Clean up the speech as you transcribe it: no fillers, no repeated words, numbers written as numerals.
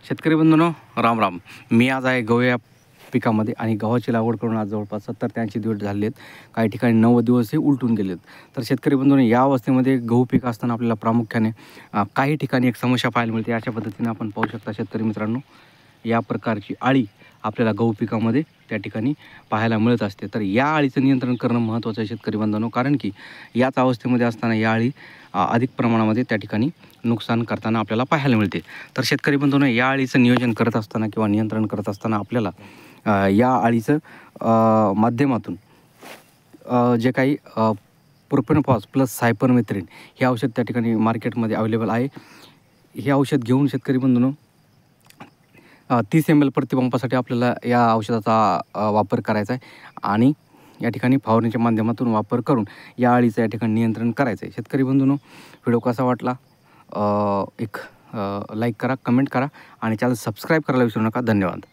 शेतकरी बंधूंनो, राम राम. मी आज आहे गहू या पिकामध्ये आणि गव्हाची लागवड करून आज जवळपास 70 ते 80 दिवस झाले आहेत. काही ठिकाणी 90 दिवसही उलटून गेलेत. तर शेतकरी बंधूंनो, या अवस्थेमध्ये गहू पीक असताना आपल्याला प्रामुख्याने काही ठिकाणी एक समस्या पाहायला मिळते. अशा पद्धतीने आपण पाहू शकता शेतकरी मित्रांनो, या प्रकारची आळी आपल्याला गहू पिकामध्ये त्या ठिकाणी पाहायला मिळत असते. तर या आळीचं नियंत्रण करणं महत्त्वाचं आहे शेतकरी बांधवांनो, कारण की याच अवस्थेमध्ये असताना या आळी अधिक प्रमाणामध्ये त्या ठिकाणी नुकसान करताना आपल्याला पाहायला मिळते. तर शेतकरी बंधूंनो, या आळीचं नियोजन करत असताना किंवा नियंत्रण करत असताना आपल्याला या आळीचं माध्यमातून जे काही प्रोपेनोफॉस प्लस सायपरमेथ्रिन हे औषध त्या ठिकाणी मार्केटमध्ये अवेलेबल आहे. हे औषध घेऊन शेतकरी बंधूंनो 30 ml प्रतिपंपासाठी आपल्याला या औषधाचा वापर करायचा आहे आणि या ठिकाणी फवारणीच्या माध्यमातून वापर करून या आळीचं या ठिकाणी नियंत्रण करायचं आहे. शेतकरी बंधूंनो, व्हिडिओ कसा वाटला एक लाईक करा, कमेंट करा आणि चॅनल सबस्क्राईब करायला विसरू नका. धन्यवाद.